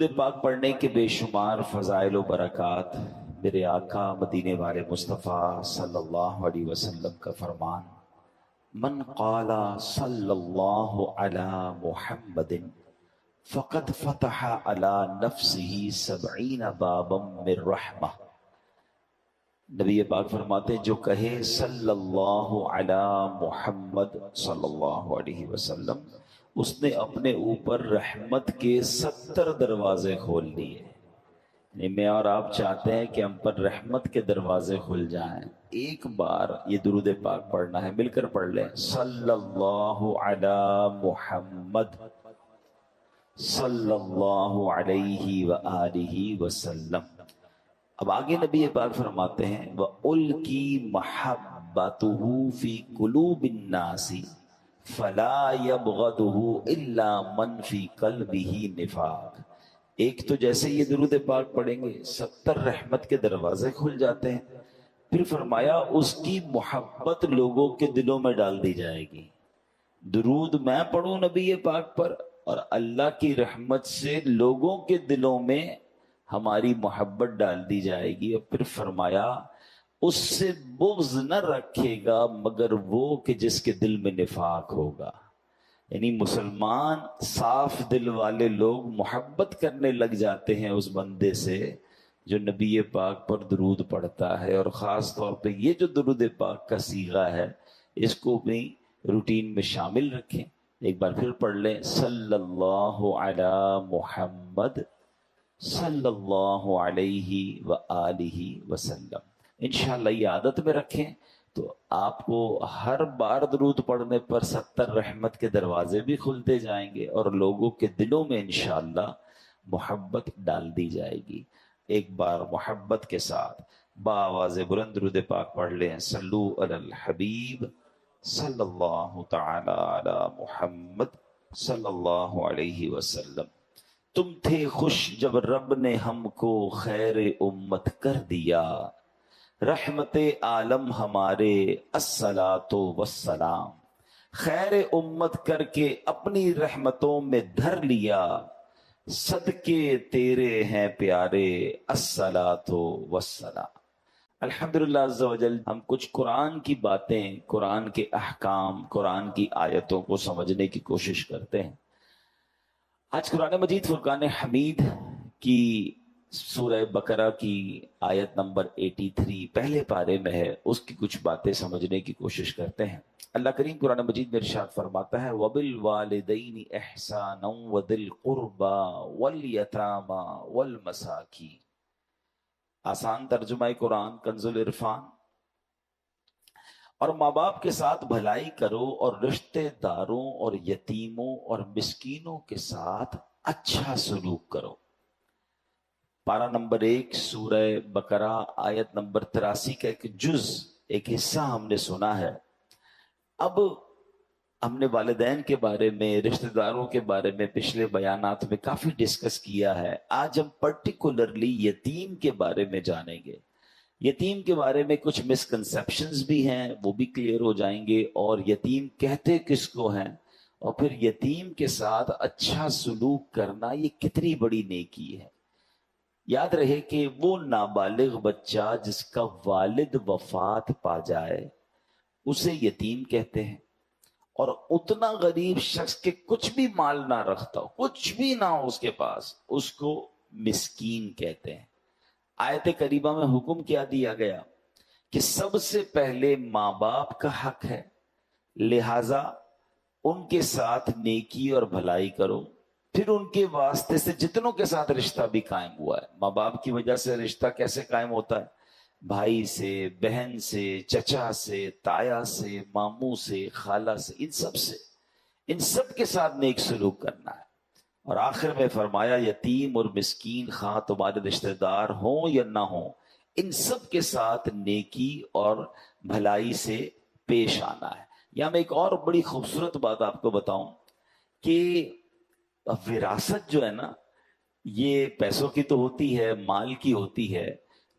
درود پاک پڑھنے کے بے شمار فضائل و برکات میرے آقا مدینے والے مصطفیٰ صلی اللہ علیہ وسلم کا فرمان، من قال صلی اللہ علی محمد فقد فتح علی نفسه 70 بابا من رحمہ۔ نبی پاک فرماتے ہیں جو کہے صلی اللہ علی محمد صلی اللہ علیہ وسلم، اس نے اپنے اوپر رحمت کے 70 دروازے کھول لیے۔ یعنی میں اور آپ چاہتے ہیں کہ ہم پر رحمت کے دروازے کھل جائیں، ایک بار یہ درود پاک پڑھنا ہے، مل کر پڑھ لیں، صلی اللہ علی محمد صلی اللہ علیہ وآلہ وسلم۔ اب آگے نبی پاک فرماتے ہیں وَأُلْقِي مَحَبَّتُهُ فِي قُلُوبِ النَّاسِ فَلَا يَبْغَضُهُ إِلَّا مَنْ فِي قَلْبِهِ نِفَاقٌ۔ ایک تو جیسے یہ درود پاک پڑھیں گے 70 رحمت کے دروازے کھل جاتے ہیں، پھر فرمایا اس کی محبت لوگوں کے دلوں میں ڈال دی جائے گی۔ درود میں پڑھوں نبی پاک پر اور اللہ کی رحمت سے لوگوں کے دلوں میں ہماری محبت ڈال دی جائے گی، اور پھر فرمایا اس سے بغض نہ رکھے گا مگر وہ کہ جس کے دل میں نفاق ہوگا۔ یعنی مسلمان صاف دل والے لوگ محبت کرنے لگ جاتے ہیں اس بندے سے جو نبی پاک پر درود پڑھتا ہے، اور خاص طور پہ یہ جو درود پاک کا صیغہ ہے اس کو بھی روٹین میں شامل رکھیں۔ ایک بار پھر پڑھ لیں، صلی اللہ علی محمد صلی اللہ علیہ وآلہ وسلم۔ انشاءاللہ یہ عادت میں رکھیں تو آپ کو ہر بار درود پڑھنے پر 70 رحمت کے دروازے بھی کھلتے جائیں گے اور لوگوں کے دلوں میں انشاءاللہ محبت ڈال دی جائے گی۔ ایک بار محبت کے ساتھ بآواز بلند درود پاک پڑھ لیں، صلو علی الحبیب صلی اللہ تعالی علی محمد صلی اللہ علیہ وسلم۔ تم تھے خوش جب رب نے ہم کو خیر امت کر دیا، رحمت عالم ہمارے الصلاۃ والسلام، خیر امت کر کے اپنی رحمتوں میں دھر لیا، صدقے تیرے ہیں پیارے الصلاۃ والسلام۔ الحمدللہ عز و جل ہم کچھ قرآن کی باتیں، قرآن کے احکام، قرآن کی آیتوں کو سمجھنے کی کوشش کرتے ہیں۔ آج قرآن مجید فرقان حمید کی سورہ بقرہ کی آیت نمبر 83 پہلے پارے میں ہے، اس کی کچھ باتیں سمجھنے کی کوشش کرتے ہیں۔ اللہ کریم قرآن مجید میں ارشاد فرماتا ہے وَبِالْوَالِدَيْنِ إِحْسَانًا وَذِي الْقُرْبَى وَالْيَتَامَى وَالْمَسَاكِينِ۔ آسان ترجمہ قرآن کنز العرفان۔ اور ماں باپ کے ساتھ بھلائی کرو اور رشتہ داروں اور یتیموں اور مسکینوں کے ساتھ اچھا سلوک کرو۔ پارہ نمبر 1 سورہ بقرہ آیت نمبر 83 کا ایک جز، ایک حصہ ہم نے سنا ہے۔ اب ہم نے والدین کے بارے میں، رشتہ داروں کے بارے میں پچھلے بیانات میں کافی ڈسکس کیا ہے۔ آج ہم پرٹیکولرلی یتیم کے بارے میں جانیں گے۔ یتیم کے بارے میں کچھ مسکنسیپشنز بھی ہیں، وہ بھی کلیئر ہو جائیں گے، اور یتیم کہتے کس کو ہیں، اور پھر یتیم کے ساتھ اچھا سلوک کرنا یہ کتنی بڑی نیکی ہے۔ یاد رہے کہ وہ نابالغ بچہ جس کا والد وفات پا جائے اسے یتیم کہتے ہیں، اور اتنا غریب شخص کے کچھ بھی مال نہ رکھتا ہو، کچھ بھی نہ ہو اس کے پاس، اس کو مسکین کہتے ہیں۔ آیت کریمہ میں حکم کیا دیا گیا کہ سب سے پہلے ماں باپ کا حق ہے، لہذا ان کے ساتھ نیکی اور بھلائی کرو، پھر ان کے واسطے سے جتنوں کے ساتھ رشتہ بھی قائم ہوا ہے۔ ماں باپ کی وجہ سے رشتہ کیسے قائم ہوتا ہے؟ بھائی سے، بہن سے، چچا سے، تایا سے، ماموں سے، خالہ سے، ان سب کے ساتھ نیک سلوک کرنا ہے۔ اور آخر میں فرمایا یتیم اور مسکین خواہ تمہارے رشتہ دار ہوں یا نہ ہوں، ان سب کے ساتھ نیکی اور بھلائی سے پیش آنا ہے۔ یہاں میں ایک اور بڑی خوبصورت بات آپ کو بتاؤں کہ وراثت جو ہے نا، یہ پیسوں کی تو ہوتی ہے، مال کی ہوتی ہے۔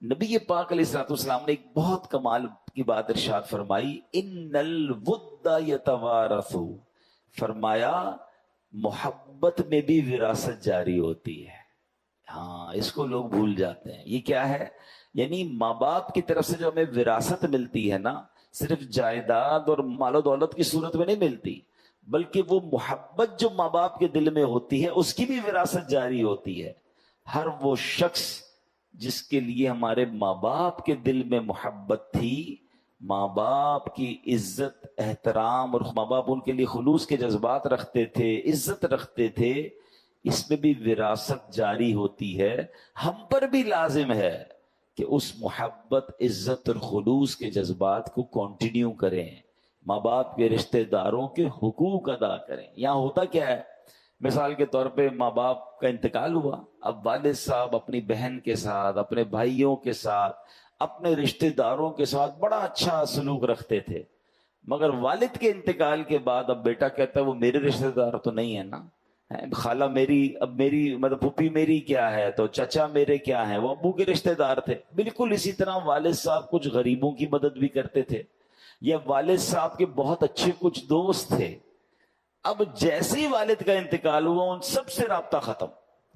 نبی پاک علیہ الصلوۃ والسلام نے ایک بہت کمال کی بات ارشاد فرمائی، ان الود یتوارث، فرمایا محبت میں بھی وراثت جاری ہوتی ہے۔ ہاں اس کو لوگ بھول جاتے ہیں. یہ کیا ہے؟ یعنی ماں باپ کی طرف سے جو ہمیں وراثت ملتی ہے نا، صرف جائیداد اور مال و دولت کی صورت میں نہیں ملتی، بلکہ وہ محبت جو ماں باپ کے دل میں ہوتی ہے اس کی بھی وراثت جاری ہوتی ہے. ہر وہ شخص جس کے لیے ہمارے ماں باپ کے دل میں محبت تھی، ماں باپ کی عزت احترام، اور ماں باپ ان کے لیے خلوص کے جذبات رکھتے تھے، عزت رکھتے تھے، اس میں بھی وراثت جاری ہوتی ہے. ہم پر بھی لازم ہے کہ اس محبت، عزت اور خلوص کے جذبات کو کنٹینیو کریں، ماں باپ کے رشتہ داروں کے حقوق ادا کریں. یہاں ہوتا کیا ہے، مثال کے طور پہ ماں باپ کا انتقال ہوا، اب والد صاحب اپنی بہن کے ساتھ، اپنے بھائیوں کے ساتھ، اپنے رشتہ داروں کے ساتھ بڑا اچھا سلوک رکھتے تھے، مگر والد کے انتقال کے بعد اب بیٹا کہتا ہے وہ میرے رشتہ دار تو نہیں ہے نا، خالہ میری، اب میری مطلب پھوپھی میری کیا ہے، تو چچا میرے کیا ہیں، وہ ابو کے رشتہ دار تھے. بالکل اسی طرح والد صاحب کچھ غریبوں کی مدد بھی کرتے تھے، یا والد صاحب کے بہت اچھے کچھ دوست تھے. اب جیسے ہی والد کا انتقال ہوا ان سب سے رابطہ ختم.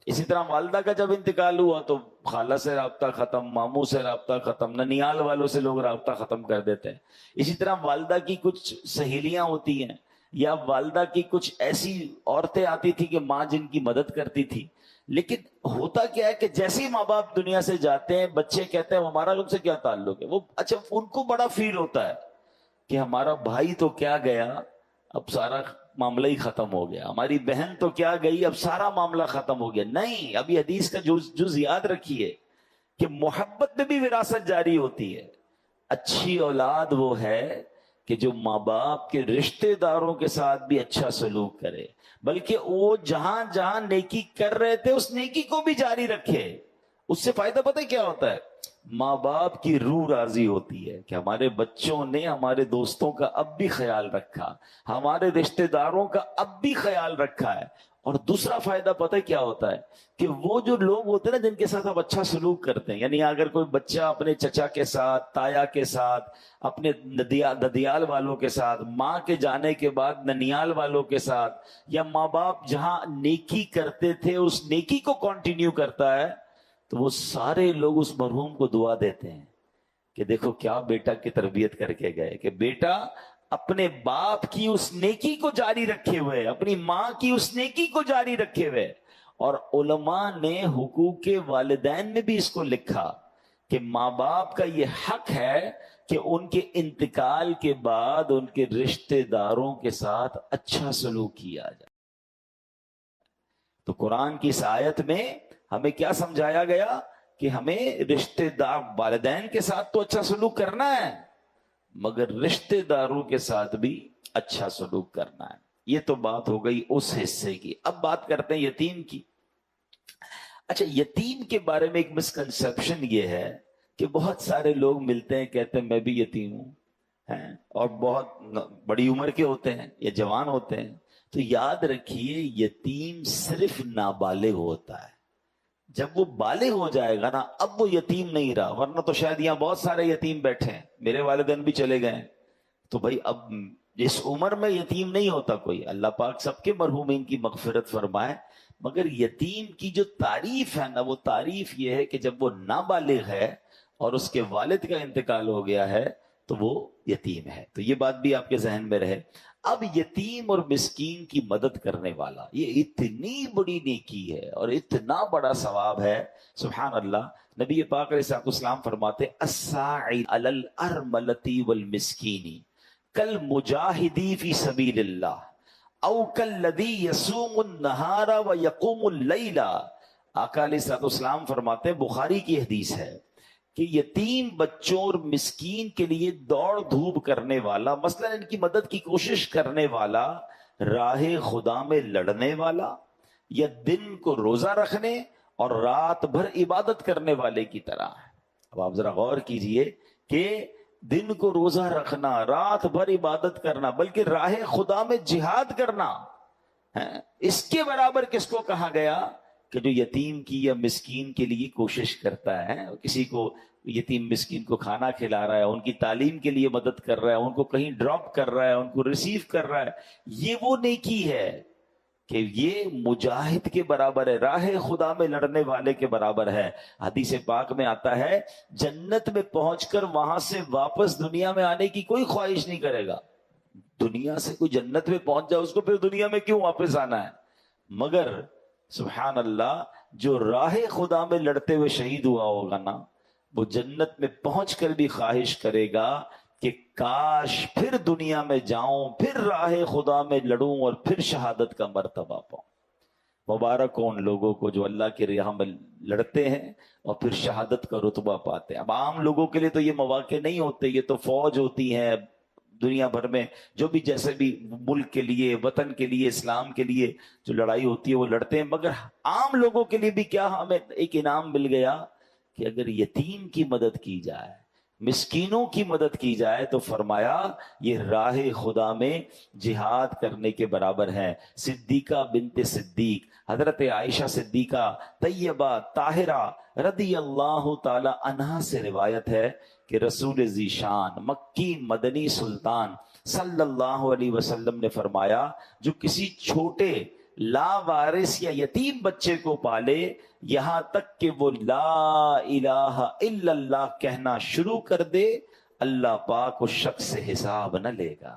اسی طرح والدہ کا جب انتقال ہوا تو خالہ سے رابطہ ختم، ماموں سے رابطہ ختم، ننیال والوں سے لوگ رابطہ ختم کر دیتے ہیں. اسی طرح والدہ کی کچھ سہیلیاں ہوتی ہیں، یا والدہ کی کچھ ایسی عورتیں آتی تھی کہ ماں جن کی مدد کرتی تھی. لیکن ہوتا کیا ہے کہ جیسے ہی ماں باپ دنیا سے جاتے ہیں بچے کہتے ہیں ہمارا ان سے کیا تعلق ہے. وہ اچھا ان کو بڑا فیل ہوتا ہے کہ ہمارا بھائی تو کیا گیا، اب سارا معاملہ ہی ختم ہو گیا، ہماری بہن تو کیا گئی، اب سارا معاملہ ختم ہو گیا. نہیں، ابھی حدیث کا جز یاد رکھیے کہ محبت میں بھی وراثت جاری ہوتی ہے. اچھی اولاد وہ ہے کہ جو ماں باپ کے رشتہ داروں کے ساتھ بھی اچھا سلوک کرے، بلکہ وہ جہاں جہاں نیکی کر رہے تھے اس نیکی کو بھی جاری رکھے. اس سے فائدہ پتہ کیا ہوتا ہے؟ ماں باپ کی روح راضی ہوتی ہے کہ ہمارے بچوں نے ہمارے دوستوں کا اب بھی خیال رکھا، ہمارے رشتہ داروں کا اب بھی خیال رکھا ہے. اور دوسرا فائدہ پتہ کیا ہوتا ہے کہ وہ جو لوگ ہوتے ہیں نا جن کے ساتھ آپ اچھا سلوک کرتے ہیں، یعنی اگر کوئی بچہ اپنے چچا کے ساتھ، تایا کے ساتھ، اپنے ددیال والوں کے ساتھ، ماں کے جانے کے بعد ننیال والوں کے ساتھ، یا ماں باپ جہاں نیکی کرتے تھے اس نیکی کو کنٹینیو کرتا ہے، تو وہ سارے لوگ اس مرحوم کو دعا دیتے ہیں کہ دیکھو کیا بیٹا کی تربیت کر کے گئے، کہ بیٹا اپنے باپ کی اس نیکی کو جاری رکھے ہوئے، اپنی ماں کی اس نیکی کو جاری رکھے ہوئے. اور علماء نے حقوق والدین میں بھی اس کو لکھا کہ ماں باپ کا یہ حق ہے کہ ان کے انتقال کے بعد ان کے رشتہ داروں کے ساتھ اچھا سلوک کیا جائے. تو قرآن کی اس آیت میں ہمیں کیا سمجھایا گیا کہ ہمیں رشتہ دار والدین کے ساتھ تو اچھا سلوک کرنا ہے، مگر رشتہ داروں کے ساتھ بھی اچھا سلوک کرنا ہے. یہ تو بات ہو گئی اس حصے کی. اب بات کرتے ہیں یتیم کی. اچھا، یتیم کے بارے میں ایک مسکنسپشن یہ ہے کہ بہت سارے لوگ ملتے ہیں کہتے ہیں میں بھی یتیم ہوں، اور بہت بڑی عمر کے ہوتے ہیں یا جوان ہوتے ہیں. تو یاد رکھیے یتیم صرف نابالغ ہوتا ہے. جب وہ بالغ ہو جائے گا نا اب وہ یتیم نہیں رہا. ورنہ تو شاید یہاں بہت سارے یتیم بیٹھے ہیں، میرے والدین بھی چلے گئے، تو بھائی اب اس عمر میں یتیم نہیں ہوتا کوئی. اللہ پاک سب کے مرحومین کی مغفرت فرمائے. مگر یتیم کی جو تعریف ہے نا، وہ تعریف یہ ہے کہ جب وہ نابالغ ہے اور اس کے والد کا انتقال ہو گیا ہے تو وہ یتیم ہے. تو یہ بات بھی آپ کے ذہن میں رہے. اب یتیم اور مسکین کی مدد کرنے والا یہ اتنی بڑی نیکی ہے اور اتنا بڑا ثواب ہے، سبحان اللہ. نبی پاک علیہ السلام فرماتے الساعی علی الارملۃ والمسکین کالمجاہدی فی سبیل اللہ او کالذی یصوم النہار ویقوم اللیل. آقا علیہ السلام فرماتے ہیں، بخاری کی حدیث ہے، کہ یتیم بچوں اور مسکین کے لیے دوڑ دھوپ کرنے والا، مثلا ان کی مدد کی کوشش کرنے والا، راہ خدا میں لڑنے والا، یا دن کو روزہ رکھنے اور رات بھر عبادت کرنے والے کی طرح ہے. اب آپ ذرا غور کیجئے کہ دن کو روزہ رکھنا، رات بھر عبادت کرنا، بلکہ راہ خدا میں جہاد کرنا، اس کے برابر کس کو کہا گیا؟ کہ جو یتیم کی یا مسکین کے لیے کوشش کرتا ہے، کسی کو یتیم مسکین کو کھانا کھلا رہا ہے، ان کی تعلیم کے لیے مدد کر رہا ہے، ان کو کہیں ڈراپ کر رہا ہے، ان کو ریسیو کر رہا ہے. یہ وہ نیکی ہے کہ یہ مجاہد کے برابر ہے، راہ خدا میں لڑنے والے کے برابر ہے۔ حدیث پاک میں آتا ہے جنت میں پہنچ کر وہاں سے واپس دنیا میں آنے کی کوئی خواہش نہیں کرے گا۔ دنیا سے کوئی جنت میں پہنچ جائے اس کو پھر دنیا میں کیوں واپس آنا ہے؟ مگر سبحان اللہ، جو راہ خدا میں لڑتے ہوئے شہید ہوا ہوگا نا، وہ جنت میں پہنچ کر بھی خواہش کرے گا کہ کاش پھر دنیا میں جاؤں، پھر راہ خدا میں لڑوں اور پھر شہادت کا مرتبہ پاؤں۔ مبارک ہو ان لوگوں کو جو اللہ کی راہ میں لڑتے ہیں اور پھر شہادت کا رتبہ پاتے ہیں۔ اب عام لوگوں کے لیے تو یہ مواقع نہیں ہوتے، یہ تو فوج ہوتی ہے دنیا بھر میں، جو بھی جیسے بھی ملک کے لیے، وطن کے لیے، اسلام کے لیے جو لڑائی ہوتی ہے وہ لڑتے ہیں۔ مگر عام لوگوں کے لیے بھی کیا ہمیں ایک انعام مل گیا کہ اگر یتیم کی مدد کی جائے، مسکینوں کی مدد کی جائے، تو فرمایا یہ راہ خدا میں جہاد کرنے کے برابر ہے۔ صدیقہ بنت صدیق، حضرت عائشہ صدیقہ طیبہ طاہرہ رضی اللہ تعالی عنہا سے روایت ہے کہ رسول ذیشان مکی مدنی سلطان صلی اللہ علیہ وسلم نے فرمایا جو کسی چھوٹے لاوارث یا یتیم بچے کو پالے یہاں تک کہ وہ لا الہ الا اللہ کہنا شروع کر دے، اللہ پاک اس شخص سے حساب نہ لے گا۔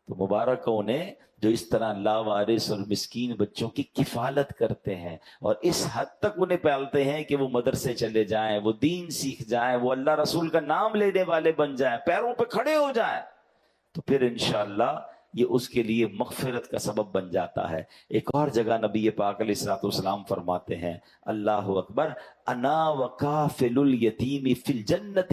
تو مبارک ہو انہیں جو اس طرح لاوارث اور مسکین بچوں کی کفالت کرتے ہیں اور اس حد تک انہیں پالتے ہیں کہ وہ مدرسے چلے جائیں، وہ دین سیکھ جائیں، وہ اللہ رسول کا نام لینے والے بن جائیں، پیروں پہ کھڑے ہو جائیں، تو پھر انشاءاللہ یہ اس کے لیے مغفرت کا سبب بن جاتا ہے۔ ایک اور جگہ نبی پاک علیہ الصلوۃ والسلام فرماتے ہیں، اللہ اکبر، انا وکافل الیتیم فی الجنت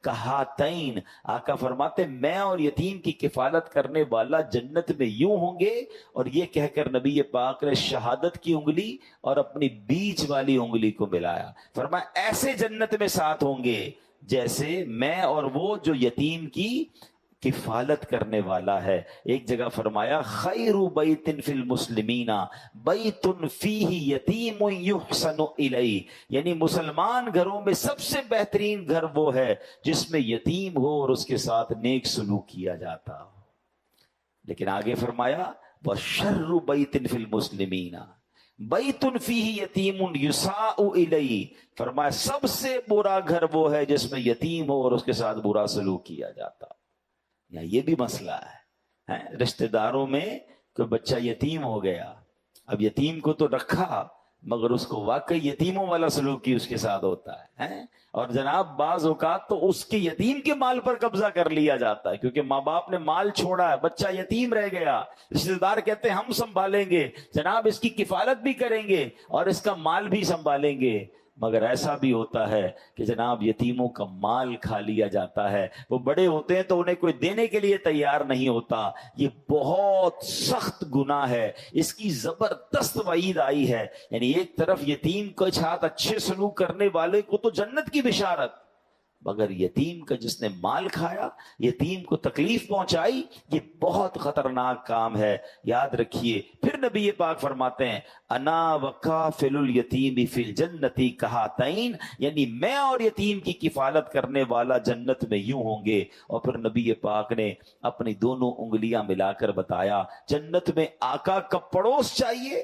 کہاتین، آقا فرماتے میں اور یتیم کی کفالت کرنے والا جنت میں یوں ہوں گے، اور یہ کہہ کر نبی پاک نے شہادت کی انگلی اور اپنی بیچ والی انگلی کو ملایا، فرمایا ایسے جنت میں ساتھ ہوں گے جیسے میں اور وہ جو یتیم کی کفالت کرنے والا ہے۔ ایک جگہ فرمایا خیر بیت فی المسلمین بیت فیہ یتیم یحسن الیہ، یعنی مسلمان گھروں میں سب سے بہترین گھر وہ ہے جس میں یتیم ہو اور اس کے ساتھ نیک سلوک کیا جاتا ہو۔ لیکن آگے فرمایا وشر بیت فی المسلمین بیت فیہ یتیم یساء الیہ، فرمایا سب سے برا گھر وہ ہے جس میں یتیم ہو اور اس کے ساتھ برا سلوک کیا جاتا ہو۔ یا یہ بھی مسئلہ ہے، رشتہ داروں میں کوئی بچہ یتیم ہو گیا، اب یتیم کو تو رکھا مگر اس کو واقعی یتیموں والا سلوک کی اس کے ساتھ ہوتا ہے، اور جناب بعض اوقات تو اس کے یتیم کے مال پر قبضہ کر لیا جاتا ہے، کیونکہ ماں باپ نے مال چھوڑا ہے، بچہ یتیم رہ گیا، رشتہ دار کہتے ہیں ہم سنبھالیں گے، جناب اس کی کفالت بھی کریں گے اور اس کا مال بھی سنبھالیں گے، مگر ایسا بھی ہوتا ہے کہ جناب یتیموں کا مال کھا لیا جاتا ہے، وہ بڑے ہوتے ہیں تو انہیں کوئی دینے کے لیے تیار نہیں ہوتا۔ یہ بہت سخت گناہ ہے، اس کی زبردست وعید آئی ہے، یعنی ایک طرف یتیم کے ساتھ اچھے سلوک کرنے والے کو تو جنت کی بشارت، مگر یتیم کا جس نے مال کھایا، یتیم کو تکلیف پہنچائی، یہ بہت خطرناک کام ہے، یاد رکھیے۔ پھر نبی پاک فرماتے ہیں انا وکافل الیتیم فی الجنت کہاتین، یعنی میں اور یتیم کی کفالت کرنے والا جنت میں یوں ہوں گے، اور پھر نبی پاک نے اپنی دونوں انگلیاں ملا کر بتایا جنت میں آقا کا پڑوس چاہیے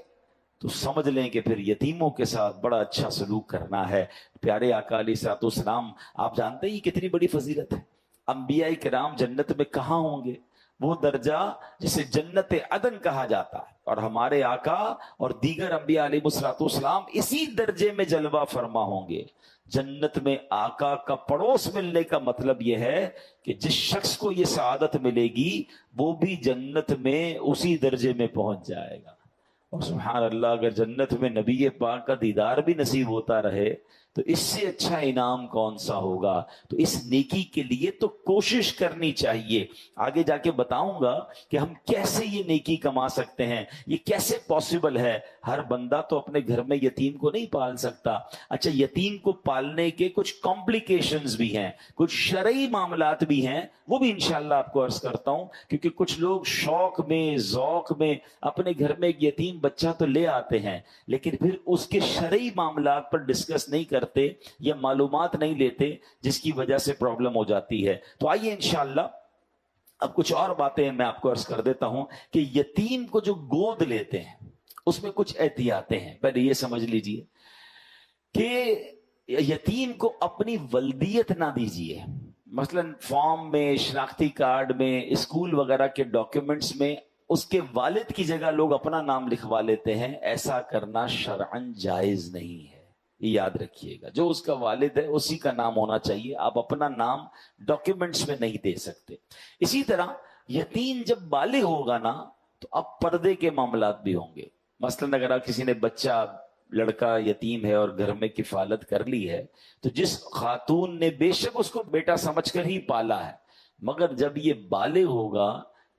تو سمجھ لیں کہ پھر یتیموں کے ساتھ بڑا اچھا سلوک کرنا ہے۔ پیارے آقا علیہ الصلوۃ والسلام، آپ جانتے ہیں یہ کتنی بڑی فضیلت ہے، انبیاء کرام جنت میں کہاں ہوں گے؟ وہ درجہ جسے جنت عدن کہا جاتا ہے، اور ہمارے آقا اور دیگر انبیاء علیہ الصلوۃ والسلام اسی درجے میں جلوہ فرما ہوں گے۔ جنت میں آقا کا پڑوس ملنے کا مطلب یہ ہے کہ جس شخص کو یہ سعادت ملے گی وہ بھی جنت میں اسی درجے میں پہنچ جائے گا۔ اور سبحان اللہ، اگر جنت میں نبی پاک کا دیدار بھی نصیب ہوتا رہے تو اس سے اچھا انعام کون سا ہوگا؟ تو اس نیکی کے لیے تو کوشش کرنی چاہیے۔ آگے جا کے بتاؤں گا کہ ہم کیسے یہ نیکی کما سکتے ہیں، یہ کیسے پاسبل ہے۔ ہر بندہ تو اپنے گھر میں یتیم کو نہیں پال سکتا۔ اچھا، یتیم کو پالنے کے کچھ کمپلیکیشنز بھی ہیں، کچھ شرعی معاملات بھی ہیں، وہ بھی انشاءاللہ آپ کو عرض کرتا ہوں، کیونکہ کچھ لوگ شوق میں ذوق میں اپنے گھر میں ایک یتیم بچہ تو لے آتے ہیں لیکن پھر اس کے شرعی معاملات پر ڈسکس نہیں کرتے یا معلومات نہیں لیتے، جس کی وجہ سے پرابلم ہو جاتی ہے۔ تو آئیے انشاءاللہ اب کچھ اور باتیں میں آپ کو عرض کر دیتا ہوں کہ یتیم کو جو گود لیتے ہیں اس میں کچھ احتیاطیں ہیں. پہلے یہ سمجھ لیجئے کہ یتیم کو اپنی ولدیت نہ دیجیے. مثلا فارم میں، شناختی کارڈ میں، اسکول وغیرہ کے ڈاکیومنٹس میں اس کے والد کی جگہ لوگ اپنا نام لکھوا لیتے ہیں. ایسا کرنا شرعن جائز نہیں ہے، یہ یاد رکھیے گا. جو اس کا والد ہے اسی کا نام ہونا چاہیے، آپ اپنا نام ڈاکیومنٹس میں نہیں دے سکتے. اسی طرح یتیم جب بالغ ہوگا نا تو اب پردے کے معاملات بھی ہوں گے. مثلا اگر کسی نے بچہ لڑکا یتیم ہے اور گھر میں کفالت کر لی ہے تو جس خاتون نے بے شک اس کو بیٹا سمجھ کر ہی پالا ہے، مگر جب یہ بالغ ہوگا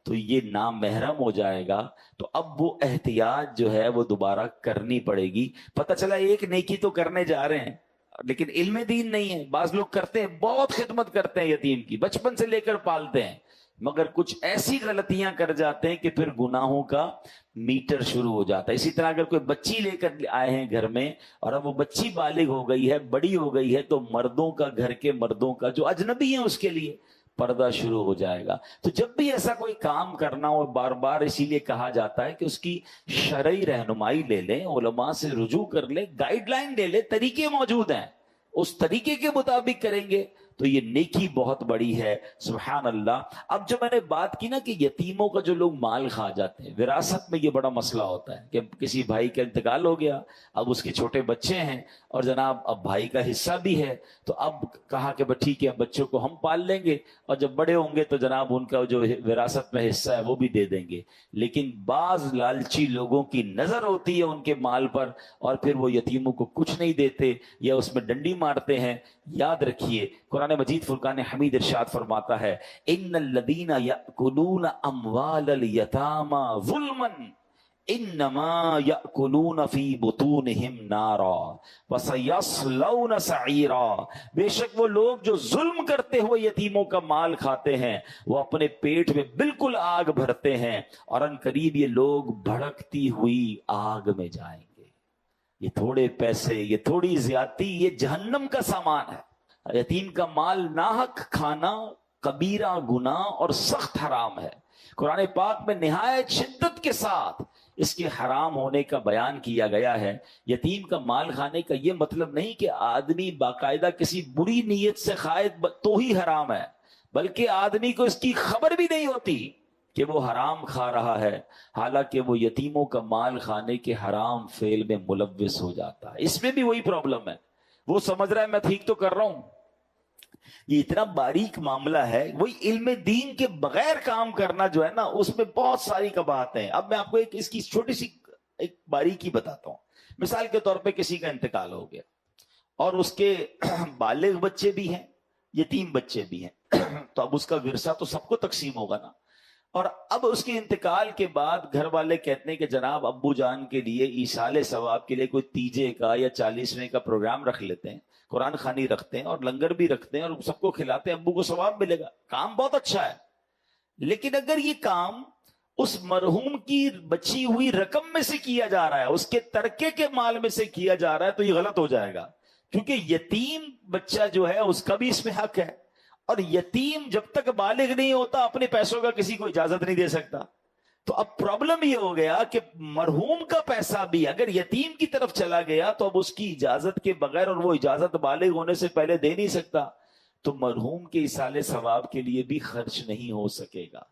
تو یہ نامحرم ہو جائے گا، تو اب وہ احتیاط جو ہے وہ دوبارہ کرنی پڑے گی. پتہ چلا ایک نیکی تو کرنے جا رہے ہیں لیکن علم دین نہیں ہے. بعض لوگ کرتے ہیں، بہت خدمت کرتے ہیں یتیم کی، بچپن سے لے کر پالتے ہیں، مگر کچھ ایسی غلطیاں کر جاتے ہیں کہ پھر گناہوں کا میٹر شروع ہو جاتا ہے. اسی طرح اگر کوئی بچی لے کر آئے ہیں گھر میں اور اب وہ بچی بالغ ہو گئی ہے، بڑی ہو گئی ہے، تو مردوں کا، گھر کے مردوں کا جو اجنبی ہیں اس کے لیے پردہ شروع ہو جائے گا. تو جب بھی ایسا کوئی کام کرنا ہو، بار بار اسی لیے کہا جاتا ہے کہ اس کی شرعی رہنمائی لے لیں، علماء سے رجوع کر لیں، گائیڈ لائن لے لیں، طریقے موجود ہیں، اس طریقے کے مطابق کریں گے تو یہ نیکی بہت بڑی ہے. سبحان اللہ. اب جو میں نے بات کی نا کہ یتیموں کا جو لوگ مال کھا جاتے ہیں، وراثت میں یہ بڑا مسئلہ ہوتا ہے کہ کسی بھائی کا انتقال ہو گیا، اب اس کے چھوٹے بچے ہیں اور جناب اب بھائی کا حصہ بھی ہے، تو اب کہا کہ ٹھیک ہے بچوں کو ہم پال لیں گے اور جب بڑے ہوں گے تو جناب ان کا جو وراثت میں حصہ ہے وہ بھی دے دیں گے. لیکن بعض لالچی لوگوں کی نظر ہوتی ہے ان کے مال پر اور پھر وہ یتیموں کو کچھ نہیں دیتے یا اس میں ڈنڈی مارتے ہیں. یاد رکھیے قرآن مجید فرقان حمید ارشاد فرماتا ہے ان الذین یأکلون اموال الیتامی ظلما انما یأکلون فی بطونہم نارا وسیصلون سعیرا. بے شک وہ لوگ جو ظلم کرتے ہوئے یتیموں کا مال کھاتے ہیں وہ اپنے پیٹ میں بالکل آگ بھرتے ہیں اور ان قریب یہ لوگ بھڑکتی ہوئی آگ میں جائیں گے. یہ تھوڑے پیسے، یہ تھوڑی زیادتی، یہ جہنم کا سامان ہے. یتیم کا مال ناحق کھانا کبیرہ گناہ اور سخت حرام ہے. قرآن پاک میں نہایت شدت کے ساتھ اس کے حرام ہونے کا بیان کیا گیا ہے. یتیم کا مال کھانے کا یہ مطلب نہیں کہ آدمی باقاعدہ کسی بری نیت سے کھائے تو ہی حرام ہے، بلکہ آدمی کو اس کی خبر بھی نہیں ہوتی کہ وہ حرام کھا رہا ہے، حالانکہ وہ یتیموں کا مال کھانے کے حرام فعل میں ملوث ہو جاتا ہے. اس میں بھی وہی پرابلم ہے، وہ سمجھ رہا ہے میں ٹھیک تو کر رہا ہوں. یہ اتنا باریک معاملہ ہے. وہی علم دین کے بغیر کام کرنا جو ہے نا اس میں بہت ساری قباحتیں ہیں. اب میں آپ کو اس کی چھوٹی سی ایک باریکی بتاتا ہوں. مثال کے طور پہ کسی کا انتقال ہو گیا اور اس کے بالغ بچے بھی ہیں، یتیم بچے بھی ہیں، تو اب اس کا ورثہ تو سب کو تقسیم ہوگا نا. اور اب اس کے انتقال کے بعد گھر والے کہتے ہیں کہ جناب ابو جان کے لیے ایصال ثواب کے لیے کوئی تیجے کا یا 40ویں کا پروگرام رکھ لیتے ہیں، قرآن خوانی رکھتے ہیں اور لنگر بھی رکھتے ہیں اور سب کو کھلاتے ہیں، ابو کو ثواب ملے گا. کام بہت اچھا ہے، لیکن اگر یہ کام اس مرحوم کی بچی ہوئی رقم میں سے کیا جا رہا ہے، اس کے ترکے کے مال میں سے کیا جا رہا ہے، تو یہ غلط ہو جائے گا. کیونکہ یتیم بچہ جو ہے اس کا بھی اس میں حق ہے، اور یتیم جب تک بالغ نہیں ہوتا اپنے پیسوں کا کسی کو اجازت نہیں دے سکتا. تو اب پرابلم یہ ہو گیا کہ مرحوم کا پیسہ بھی اگر یتیم کی طرف چلا گیا تو اب اس کی اجازت کے بغیر، اور وہ اجازت بالغ ہونے سے پہلے دے نہیں سکتا، تو مرحوم کے ایصال ثواب کے لیے بھی خرچ نہیں ہو سکے گا.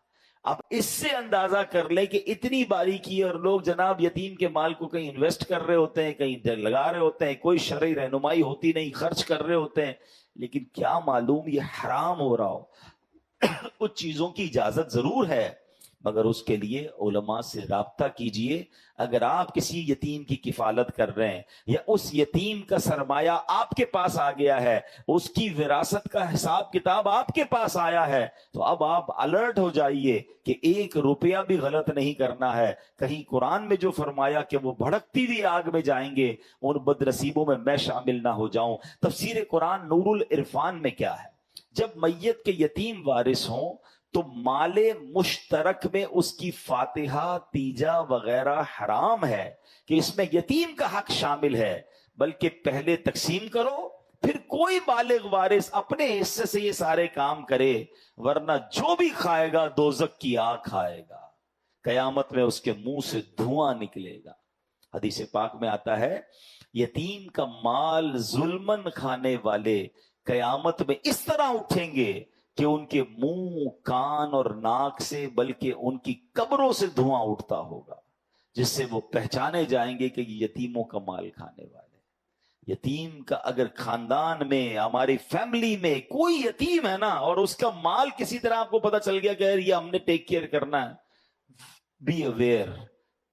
اب اس سے اندازہ کر لیں کہ اتنی باریکی، اور لوگ جناب یتیم کے مال کو کہیں انویسٹ کر رہے ہوتے ہیں، کہیں لگا رہے ہوتے ہیں، کوئی شرعی رہنمائی ہوتی نہیں، خرچ کر رہے ہوتے ہیں، لیکن کیا معلوم یہ حرام ہو رہا ہو. کچھ چیزوں کی اجازت ضرور ہے مگر اس کے لیے علماء سے رابطہ کیجئے. اگر آپ کسی یتیم کی کفالت کر رہے ہیں یا اس یتیم کا سرمایہ آپ کے پاس آ گیا ہے، اس کی وراثت کا حساب کتاب آپ کے پاس آیا ہے، تو اب آپ الرٹ ہو جائیے کہ 1 روپیہ بھی غلط نہیں کرنا ہے. کہیں قرآن میں جو فرمایا کہ وہ بھڑکتی ہوئی آگ میں جائیں گے، ان بدنصیبوں میں میں شامل نہ ہو جاؤں. تفسیر قرآن نور العرفان میں کیا ہے، جب میت کے یتیم وارث ہوں تو مال مشترک میں اس کی فاتحہ، تیجا وغیرہ حرام ہے کہ اس میں یتیم کا حق شامل ہے، بلکہ پہلے تقسیم کرو پھر کوئی بالغ وارث اپنے حصے سے یہ سارے کام کرے، ورنہ جو بھی کھائے گا دوزخ کی آگ کھائے گا، قیامت میں اس کے منہ سے دھواں نکلے گا۔ حدیث پاک میں آتا ہے یتیم کا مال ظلمن کھانے والے قیامت میں اس طرح اٹھیں گے کہ ان کے منہ، کان اور ناک سے بلکہ ان کی قبروں سے دھواں اٹھتا ہوگا، جس سے وہ پہچانے جائیں گے کہ یہ یتیموں کا مال کھانے والے۔ یتیم کا اگر خاندان میں، ہماری فیملی میں کوئی یتیم ہے نا، اور اس کا مال کسی طرح آپ کو پتہ چل گیا کہ یہ ہم نے ٹیک کیئر کرنا ہے، بی اویئر،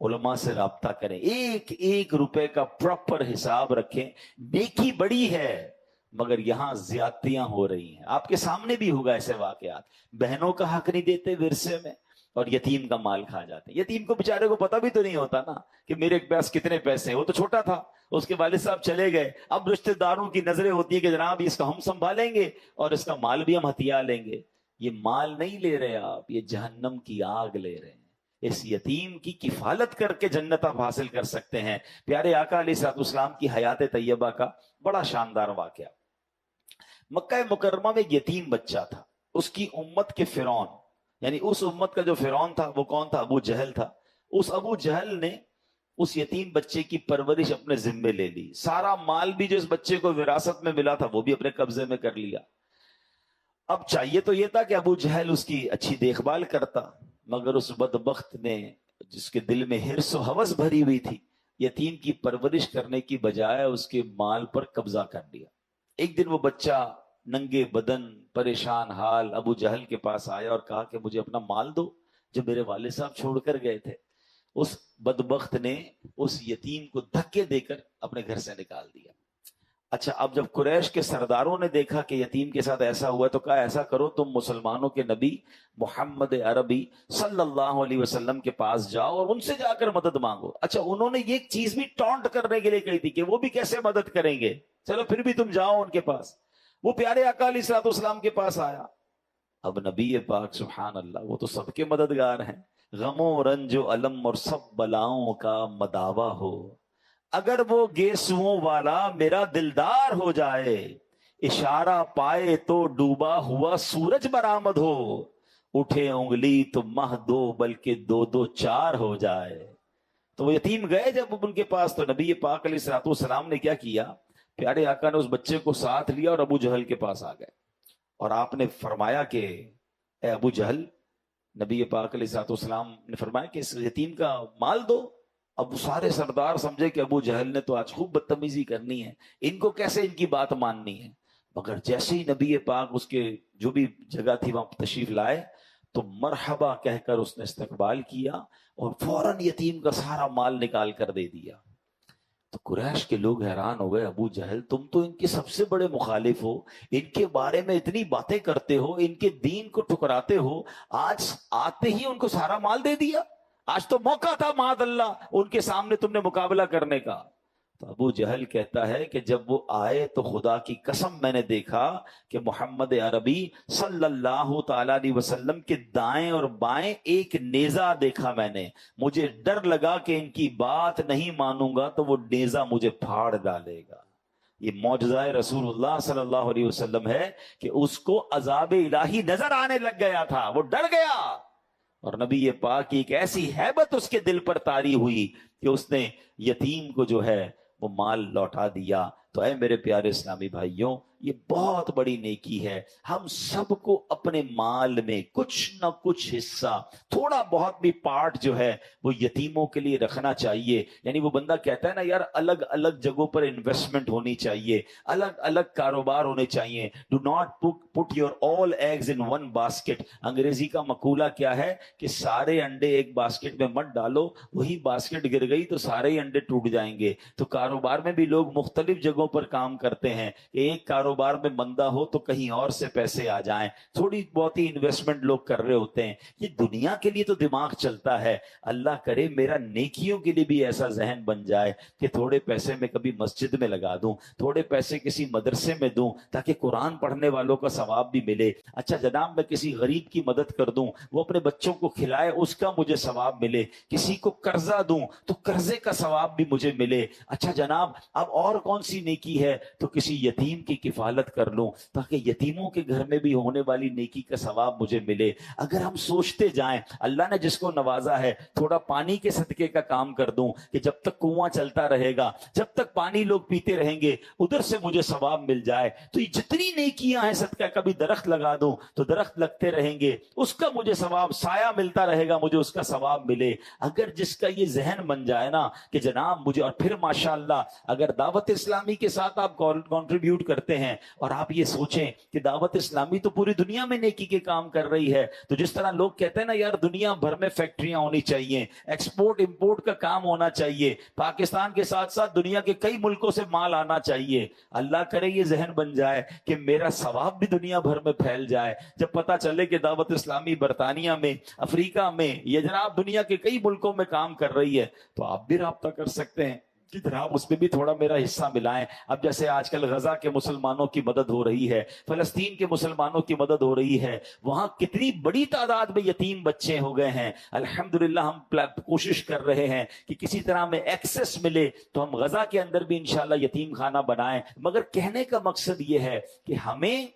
علماء سے رابطہ کریں، ایک ایک روپے کا پراپر حساب رکھیں۔ نیکی بڑی ہے مگر یہاں زیادتیاں ہو رہی ہیں، آپ کے سامنے بھی ہوگا ایسے واقعات، بہنوں کا حق نہیں دیتے ورثے میں اور یتیم کا مال کھا جاتے ہیں۔ یتیم کو بیچارے کو پتہ بھی تو نہیں ہوتا نا کہ میرے پاس کتنے پیسے ہیں، وہ تو چھوٹا تھا، اس کے والد صاحب چلے گئے، اب رشتہ داروں کی نظریں ہوتی ہیں کہ جناب اس کا ہم سنبھالیں گے اور اس کا مال بھی ہم ہتھیا لیں گے۔ یہ مال نہیں لے رہے آپ، یہ جہنم کی آگ لے رہے ہیں۔ اس یتیم کی کفالت کر کے جنت آپ حاصل کر سکتے ہیں۔ پیارے آقا علیہ الصلوۃ والسلام کی حیات طیبہ کا بڑا شاندار واقعہ، مکہ مکرمہ میں ایک یتیم بچہ تھا، اس کی امت کے فرعون، یعنی اس امت کا جو فرعون تھا وہ کون تھا؟ ابو جہل تھا۔ اس ابو جہل نے اس یتیم بچے کی پرورش اپنے ذمے لے لی، سارا مال بھی جو اس بچے کو وراثت میں ملا تھا وہ بھی اپنے قبضے میں کر لیا۔ اب چاہیے تو یہ تھا کہ ابو جہل اس کی اچھی دیکھ بھال کرتا، مگر اس بدبخت نے، جس کے دل میں حرص و ہوس بھری ہوئی تھی، یتیم کی پرورش کرنے کی بجائے اس کے مال پر قبضہ کر لیا۔ ایک دن وہ بچہ ننگے بدن، پریشان حال ابو جہل کے پاس آیا اور کہا کہ مجھے اپنا مال دو جو میرے والد صاحب چھوڑ کر گئے تھے۔ اس بدبخت نے اس یتیم کو دھکے دے کر اپنے گھر سے نکال دیا۔ اچھا، اب جب قریش کے سرداروں نے دیکھا کہ یتیم کے ساتھ ایسا ہوا تو کہا ایسا کرو، تم مسلمانوں کے نبی محمد عربی صلی اللہ علیہ وسلم کے پاس جاؤ اور ان سے جا کر مدد مانگو۔ اچھا، انہوں نے یہ چیز بھی ٹونٹ کرنے کے لیے کہی تھی کہ وہ بھی کیسے مدد کریں گے، چلو پھر بھی تم جاؤ ان کے پاس۔ وہ پیارے آقا علیہ الصلوۃ والسلام کے پاس آیا۔ اب نبی پاک سبحان اللہ، وہ تو سب کے مددگار ہیں، غم و رنج و علم اور سب بلاؤں کا مداوا ہو، اگر وہ گیسوؤں والا میرا دلدار ہو جائے، اشارہ پائے تو ڈوبا ہوا سورج برآمد ہو، اٹھے انگلی تو مہ دو بلکہ دو دو چار ہو جائے۔ تو وہ یتیم گئے جب ان کے پاس، تو نبی پاک علیہ الصلوۃ والسلام نے کیا کیا؟ پیارے آقا نے اس بچے کو ساتھ لیا اور ابو جہل کے پاس آ گئے، اور آپ نے فرمایا کہ اے ابو جہل، نبی پاک علیہ الصلوۃ والسلام نے فرمایا کہ اس یتیم کا مال دو۔ اب سارے سردار سمجھے کہ ابو جہل نے تو آج خوب بدتمیزی کرنی ہے، ان کو کیسے ان کی بات ماننی ہے، مگر جیسے ہی نبی پاک اس کے جو بھی جگہ تھی وہاں تشریف لائے تو مرحبا کہہ کر اس نے استقبال کیا اور فوراً یتیم کا سارا مال نکال کر دے دیا۔ تو قریش کے لوگ حیران ہو گئے، ابو جہل تم تو ان کے سب سے بڑے مخالف ہو، ان کے بارے میں اتنی باتیں کرتے ہو، ان کے دین کو ٹھکراتے ہو، آج آتے ہی ان کو سارا مال دے دیا؟ آج تو موقع تھا معاذ اللہ ان کے سامنے تم نے مقابلہ کرنے کا۔ تو ابو جہل کہتا ہے کہ جب وہ آئے تو خدا کی قسم میں نے دیکھا کہ محمد عربی صلی اللہ تعالی علیہ وسلم کے دائیں اور بائیں ایک نیزہ دیکھا میں نے، مجھے ڈر لگا کہ ان کی بات نہیں مانوں گا تو وہ نیزہ مجھے پھاڑ ڈالے گا۔ یہ معجزہ رسول اللہ صلی اللہ علیہ وسلم ہے کہ اس کو عذاب الہی نظر آنے لگ گیا تھا، وہ ڈر گیا، اور نبی پاک کی ایک ایسی ہیبت اس کے دل پر طاری ہوئی کہ اس نے یتیم کو جو ہے وہ مال لوٹا دیا۔ تو اے میرے پیارے اسلامی بھائیوں، یہ بہت بڑی نیکی ہے، ہم سب کو اپنے مال میں کچھ نہ کچھ حصہ، تھوڑا بہت بھی پارٹ جو ہے وہ یتیموں کے لیے رکھنا چاہیے۔ یعنی وہ بندہ کہتا ہے نا یار، الگ الگ جگہوں پر انویسٹمنٹ ہونی چاہیے، الگ الگ کاروبار ہونے چاہیے۔ Do not put your all eggs in one basket. انگریزی کا مقولہ کیا ہے کہ سارے انڈے ایک باسکٹ میں مت ڈالو، وہی باسکٹ گر گئی تو سارے ہی انڈے ٹوٹ جائیں گے۔ تو کاروبار میں بھی لوگ مختلف جگہوں پر کام کرتے ہیں، ایک کاروبار کاروبار میں مندہ ہو تو کہیں اور سے پیسے آ جائیں، تھوڑی بہت ہی انویسٹمنٹ لوگ کر رہے ہوتے ہیں، یہ دنیا کے لیے تو دماغ چلتا ہے۔ اللہ کرے میرا نیکیوں کے لیے بھی ایسا ذہن بن جائے کہ تھوڑے پیسے میں کبھی مسجد میں لگا دوں، تھوڑے پیسے کسی مدرسے میں دوں تاکہ قرآن پڑھنے والوں کا ثواب بھی ملے۔ اچھا جناب میں کسی غریب کی مدد کر دوں، وہ اپنے بچوں کو کھلائے، اس کا مجھے ثواب ملے، کسی کو قرضہ دوں تو قرضے کا ثواب بھی مجھے ملے۔ اچھا جناب اب اور کون سی نیکی ہے؟ تو کسی یتیم کی کفالت کر لوں تاکہ یتیموں کے گھر میں بھی ہونے والی نیکی کا ثواب مجھے ملے۔ اگر ہم سوچتے جائیں اللہ نے جس کو نوازا ہے تھوڑا پانی کے صدقے کا کام کر دوں کہ جب تک کنواں چلتا رہے گا، جب تک پانی لوگ پیتے رہیں گے ادھر سے مجھے ثواب مل جائے، تو یہ جتنی نیکیاں ہیں صدقہ، کبھی درخت لگا دوں تو درخت لگتے رہیں گے، اس کا مجھے ثواب، سایہ ملتا رہے گا مجھے اس کا ثواب ملے۔ اگر جس کا یہ ذہن بن جائے نا کہ جناب مجھے، اور پھر ماشاءاللہ اگر دعوت اسلامی کے ساتھ آپ کنٹریبیوٹ کرتے ہیں اور آپ یہ سوچیں کہ دعوت اسلامی تو پوری دنیا میں نیکی کے کام کر رہی ہے، تو جس طرح لوگ کہتے ہیں نا یار دنیا بھر میں فیکٹریاں ہونی چاہیے، ایکسپورٹ امپورٹ کا کام ہونا چاہیے، پاکستان کے ساتھ ساتھ دنیا کے کئی ملکوں سے مال آنا چاہیے، اللہ کرے یہ ذہن بن جائے کہ میرا ثواب بھی دنیا بھر میں پھیل جائے۔ جب پتہ چلے کہ دعوت اسلامی برطانیہ میں، افریقہ میں، یہ جناب دنیا کے کئی ملکوں میں کام کر رہی ہے، تو آپ بھی رابطہ کر سکتے ہیں کہ جناب اس میں بھی تھوڑا میرا حصہ ملائیں۔ اب جیسے آج کل غزہ کے مسلمانوں کی مدد ہو رہی ہے، فلسطین کے مسلمانوں کی مدد ہو رہی ہے، وہاں کتنی بڑی تعداد میں یتیم بچے ہو گئے ہیں۔ الحمدللہ ہم کوشش کر رہے ہیں کہ کسی طرح میں ایکسس ملے تو ہم غزہ کے اندر بھی انشاءاللہ یتیم خانہ بنائیں۔ مگر کہنے کا مقصد یہ ہے کہ ہمیں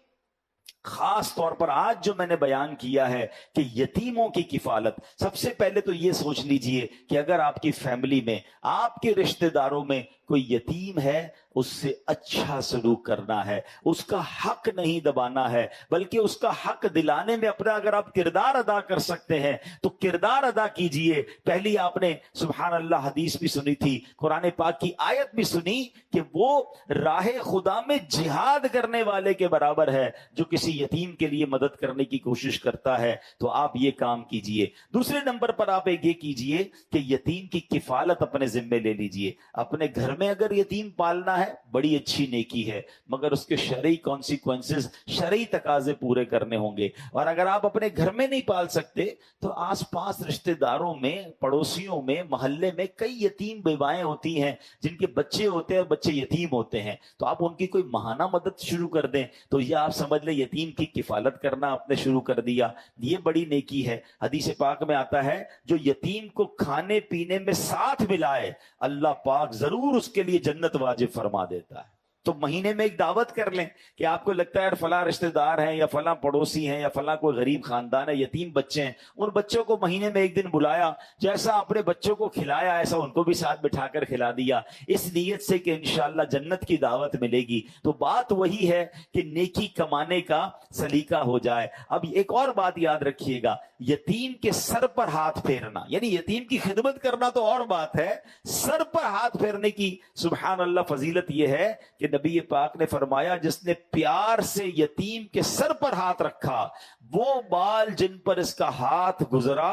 خاص طور پر آج جو میں نے بیان کیا ہے کہ یتیموں کی کفالت، سب سے پہلے تو یہ سوچ لیجئے کہ اگر آپ کی فیملی میں، آپ کے رشتہ داروں میں کوئی یتیم ہے، اس سے اچھا سلوک کرنا ہے، اس کا حق نہیں دبانا ہے، بلکہ اس کا حق دلانے میں اپنا اگر آپ کردار ادا کر سکتے ہیں تو کردار ادا کیجئے۔ پہلی آپ نے سبحان اللہ حدیث بھی سنی تھی، قرآن پاک کی آیت بھی سنی کہ وہ راہ خدا میں جہاد کرنے والے کے برابر ہے جو کسی یتیم کے لیے مدد کرنے کی کوشش کرتا ہے۔ تو آپ یہ کام کیجئے۔ دوسرے نمبر پر آپ یہ کیجئے کہ یتیم کی کفالت اپنے ذمے لے لیجئے۔ اپنے گھر میں اگر یتیم پالنا ہے بڑی اچھی نیکی ہے، مگر اس کے شرعی کانسیکوینسز، شرعی تقاضے پورے کرنے ہوں گے۔ اور اگر آپ اپنے گھر میں نہیں پال سکتے تو آس پاس رشتہ داروں میں، پڑوسیوں میں، محلے میں کئی یتیم بیوائیں ہوتی ہیں جن کے بچے ہوتے ہیں، بچے یتیم ہوتے ہیں، تو آپ ان کی کوئی ماہانہ مدد شروع کر دیں تو یہ آپ سمجھ لیں یتیم کی کفالت کرنا آپ نے شروع کر دیا، یہ بڑی نیکی ہے۔ حدیث پاک میں آتا ہے جو یتیم کو کھانے پینے میں ساتھ ملائے اللہ پاک ضرور اس کے لیے جنت واجب فرما دیتا ہے۔ تو مہینے میں ایک دعوت کر لیں کہ آپ کو لگتا ہے فلاں رشتہ دار ہیں یا فلاں پڑوسی ہیں یا فلاں کوئی غریب خاندان ہے، یتیم بچے ہیں، ان بچوں کو مہینے میں ایک دن بلایا، جیسا اپنے بچوں کو کھلایا ایسا ان کو بھی ساتھ بٹھا کر کھلا دیا، اس نیت سے کہ انشاءاللہ جنت کی دعوت ملے گی۔ تو بات وہی ہے کہ نیکی کمانے کا سلیقہ ہو جائے۔ اب ایک اور بات یاد رکھیے گا، یتیم کے سر پر ہاتھ پھیرنا، یعنی یتیم کی خدمت کرنا تو اور بات ہے، سر پر ہاتھ پھیرنے کی سبحان اللہ فضیلت یہ ہے کہ نبی پاک نے فرمایا جس نے پیار سے یتیم کے سر پر ہاتھ رکھا، وہ بال جن پر اس کا ہاتھ گزرا،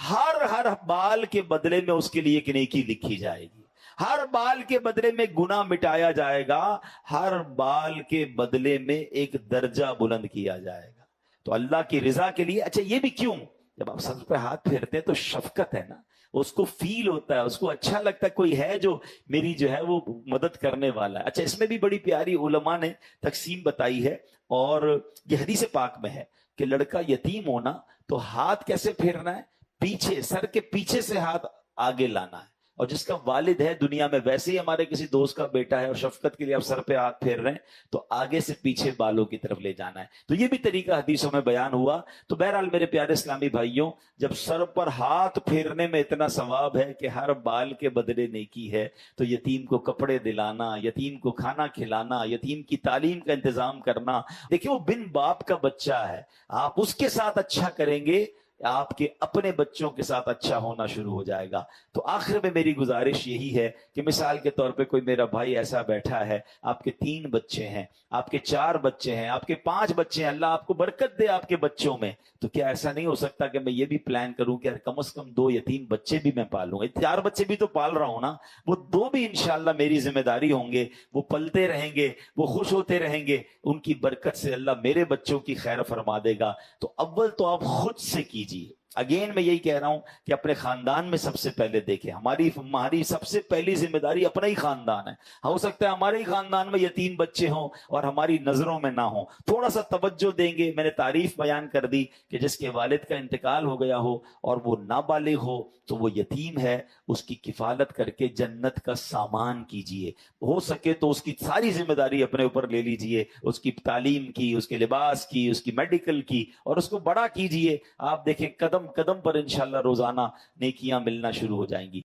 ہر بال کے بدلے میں اس کے لیے ایک نیکی لکھی جائے گی، ہر بال کے بدلے میں گناہ مٹایا جائے گا، ہر بال کے بدلے میں ایک درجہ بلند کیا جائے گا۔ تو اللہ کی رضا کے لیے، اچھا یہ بھی کیوں، جب آپ سر پہ ہاتھ پھیرتے ہیں تو شفقت ہے نا، اس کو فیل ہوتا ہے، اس کو اچھا لگتا ہے کوئی ہے جو میری جو ہے وہ مدد کرنے والا ہے۔ اچھا اس میں بھی بڑی پیاری علماء نے تقسیم بتائی ہے، اور یہ حدیث پاک میں ہے کہ لڑکا یتیم ہونا تو ہاتھ کیسے پھیرنا ہے، پیچھے، سر کے پیچھے سے ہاتھ آگے لانا ہے، اور جس کا والد ہے دنیا میں، ویسے ہی ہمارے کسی دوست کا بیٹا ہے اور شفقت کے لیے آپ سر پہ ہاتھ پھیر رہے ہیں تو آگے سے پیچھے بالوں کی طرف لے جانا ہے۔ تو یہ بھی طریقہ حدیثوں میں بیان ہوا۔ تو بہرحال میرے پیارے اسلامی بھائیوں، جب سر پر ہاتھ پھیرنے میں اتنا ثواب ہے کہ ہر بال کے بدلے نیکی ہے، تو یتیم کو کپڑے دلانا، یتیم کو کھانا کھلانا، یتیم کی تعلیم کا انتظام کرنا، دیکھیں وہ بن باپ کا بچہ ہے، آپ اس کے ساتھ اچھا کریں گے، آپ کے اپنے بچوں کے ساتھ اچھا ہونا شروع ہو جائے گا۔ تو آخر میں میری گزارش یہی ہے کہ مثال کے طور پہ کوئی میرا بھائی ایسا بیٹھا ہے، آپ کے 3 بچے ہیں، آپ کے 4 بچے ہیں، آپ کے 5 بچے ہیں، اللہ آپ کو برکت دے آپ کے بچوں میں، تو کیا ایسا نہیں ہو سکتا کہ میں یہ بھی پلان کروں کہ کم از کم 2 یا 3 بچے بھی میں پالوں؟ 4 بچے بھی تو پال رہا ہوں نا، وہ 2 بھی انشاءاللہ میری ذمہ داری ہوں گے، وہ پلتے رہیں گے، وہ خوش ہوتے رہیں گے، ان کی برکت سے اللہ میرے بچوں کی خیر فرما دے گا۔ تو اول تو آپ خود سے کیجیے۔ اگین میں یہی کہہ رہا ہوں کہ اپنے خاندان میں سب سے پہلے دیکھیں، ہماری سب سے پہلی ذمہ داری اپنا ہی خاندان ہے۔ ہو سکتا ہے ہمارے ہی خاندان میں یتیم بچے ہوں اور ہماری نظروں میں نہ ہوں، تھوڑا سا توجہ دیں گے۔ میں نے تعریف بیان کر دی کہ جس کے والد کا انتقال ہو گیا ہو اور وہ نابالغ ہو تو وہ یتیم ہے، اس کی کفالت کر کے جنت کا سامان کیجئے۔ ہو سکے تو اس کی ساری ذمہ داری اپنے اوپر لے لیجئے، اس کی تعلیم کی، اس کے لباس کی، اس کی میڈیکل کی، اور اس کو بڑا کیجئے۔ آپ دیکھیں قدم قدم پر انشاءاللہ روزانہ نیکیاں ملنا شروع ہو جائیں گی۔